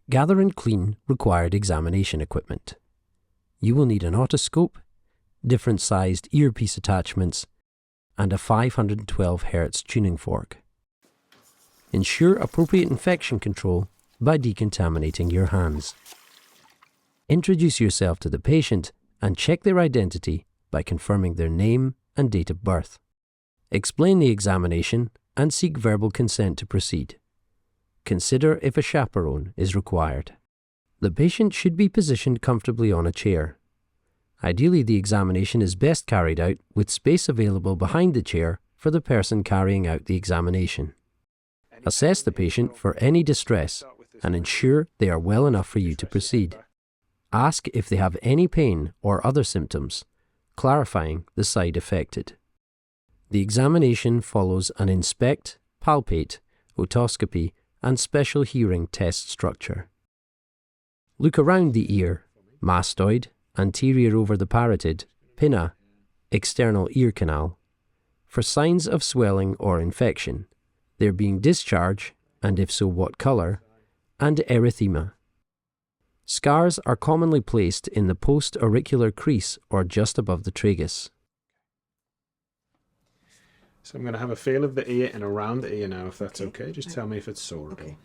Gather and clean required examination equipment. You will need an otoscope, different sized earpiece attachments, and a 512 Hz tuning fork. Ensure appropriate infection control by decontaminating your hands. Introduce yourself to the patient and check their identity by confirming their name and date of birth. Explain the examination and seek verbal consent to proceed. Consider if a chaperone is required. The patient should be positioned comfortably on a chair. Ideally, the examination is best carried out with space available behind the chair for the person carrying out the examination. Assess the patient for any distress and ensure they are well enough for you to proceed. Ask if they have any pain or other symptoms, clarifying the side affected. The examination follows an inspect, palpate, otoscopy, and special hearing test structure. Look around the ear, mastoid, anterior over the parotid, pinna, external ear canal, for signs of swelling or infection, there being discharge, and if so what colour, and erythema. Scars are commonly placed in the post-auricular crease or just above the tragus. So I'm going to have a feel of the ear and around the ear now, if that's okay. Just tell me if it's soreable. Okay.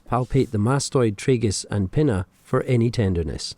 Palpate the mastoid, tragus and pinna for any tenderness.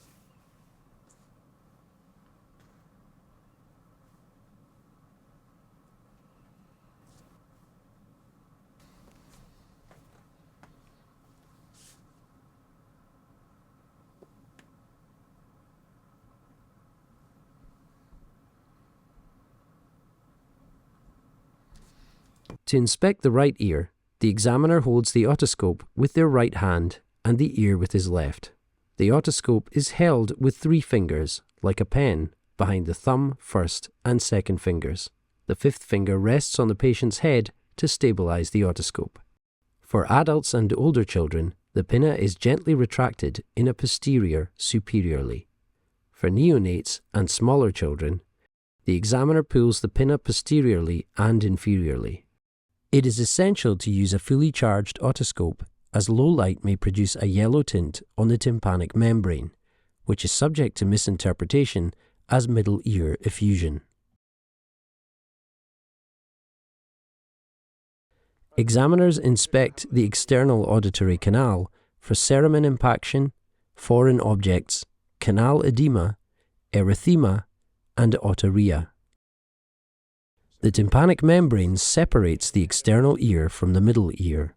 To inspect the right ear, the examiner holds the otoscope with their right hand and the ear with his left. The otoscope is held with 3 fingers, like a pen, behind the thumb, first and second fingers. The 5th finger rests on the patient's head to stabilize the otoscope. For adults and older children, the pinna is gently retracted in a posterior superiorly. For neonates and smaller children, the examiner pulls the pinna posteriorly and inferiorly. It is essential to use a fully charged otoscope, as low light may produce a yellow tint on the tympanic membrane, which is subject to misinterpretation as middle ear effusion. Examiners inspect the external auditory canal for cerumen impaction, foreign objects, canal edema, erythema, and otorrhea. The tympanic membrane separates the external ear from the middle ear.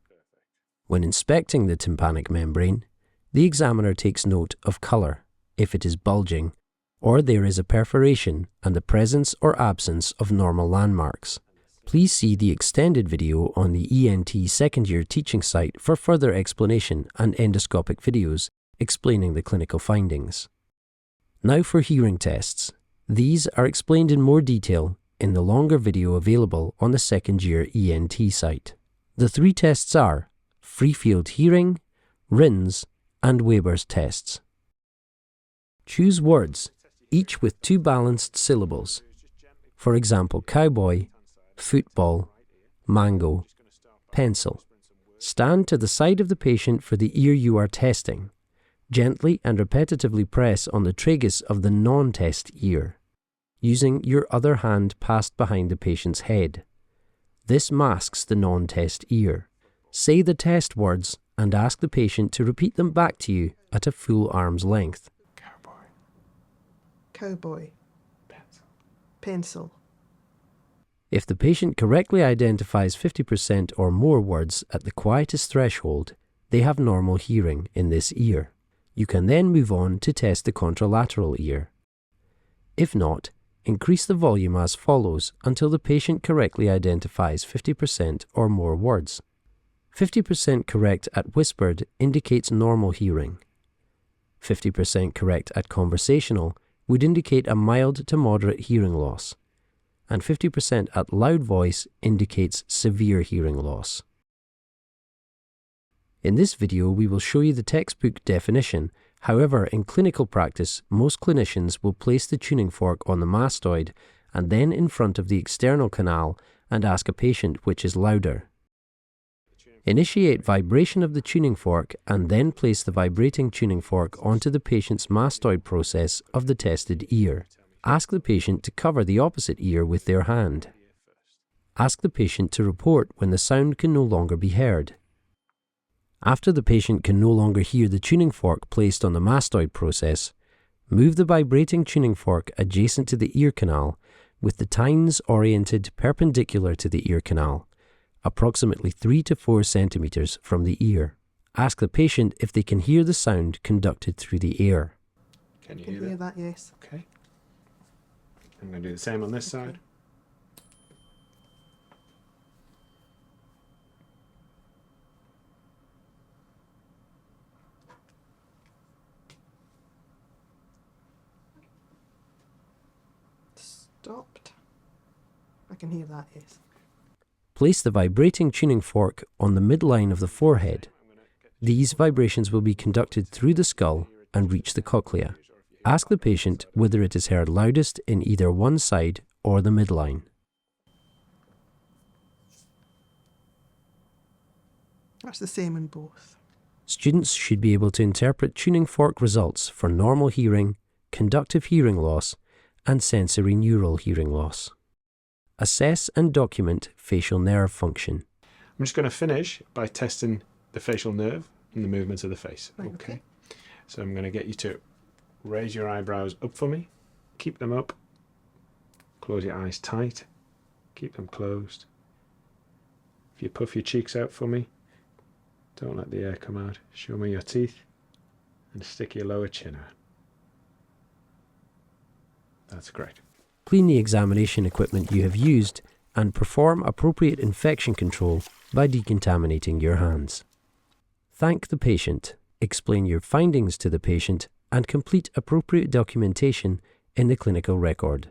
When inspecting the tympanic membrane, the examiner takes note of colour, if it is bulging, or there is a perforation and the presence or absence of normal landmarks. Please see the extended video on the ENT second year teaching site for further explanation and endoscopic videos explaining the clinical findings. Now for hearing tests. These are explained in more detail in the longer video available on the second year ENT site. The 3 tests are free field hearing, RINS, and Weber's tests. Choose words, each with 2 balanced syllables. For example, cowboy, football, mango, pencil. Stand to the side of the patient for the ear you are testing. Gently and repetitively press on the tragus of the non-test ear, using your other hand passed behind the patient's head. This masks the non-test ear. Say the test words and ask the patient to repeat them back to you at a full arm's length. Cowboy. Cowboy. Pencil. Pencil. If the patient correctly identifies 50% or more words at the quietest threshold, they have normal hearing in this ear. You can then move on to test the contralateral ear. If not, increase the volume as follows until the patient correctly identifies 50% or more words. 50% correct at whispered indicates normal hearing. 50% correct at conversational would indicate a mild to moderate hearing loss. And 50% at loud voice indicates severe hearing loss. In this video, we will show you the textbook definition. However, in clinical practice, most clinicians will place the tuning fork on the mastoid and then in front of the external canal and ask a patient which is louder. Initiate vibration of the tuning fork and then place the vibrating tuning fork onto the patient's mastoid process of the tested ear. Ask the patient to cover the opposite ear with their hand. Ask the patient to report when the sound can no longer be heard. After the patient can no longer hear the tuning fork placed on the mastoid process, move the vibrating tuning fork adjacent to the ear canal with the tines oriented perpendicular to the ear canal, approximately 3 to 4 centimeters from the ear. Ask the patient if they can hear the sound conducted through the air. Can you Can hear hear that? that, yes. Okay. I'm going to do the same on this side. Stopped. I can hear that, yes. Place the vibrating tuning fork on the midline of the forehead. These vibrations will be conducted through the skull and reach the cochlea. Ask the patient whether it is heard loudest in either one side or the midline. That's the same in both. Students should be able to interpret tuning fork results for normal hearing, conductive hearing loss, and sensory neural hearing loss. Assess and document facial nerve function. I'm just going to finish by testing the facial nerve and the movements of the face. Right, okay. So I'm going to get you to raise your eyebrows up for me. Keep them up. Close your eyes tight. Keep them closed. If you puff your cheeks out for me, don't let the air come out. Show me your teeth and stick your lower chin out. That's great. Clean the examination equipment you have used and perform appropriate infection control by decontaminating your hands. Thank the patient, explain your findings to the patient, and complete appropriate documentation in the clinical record.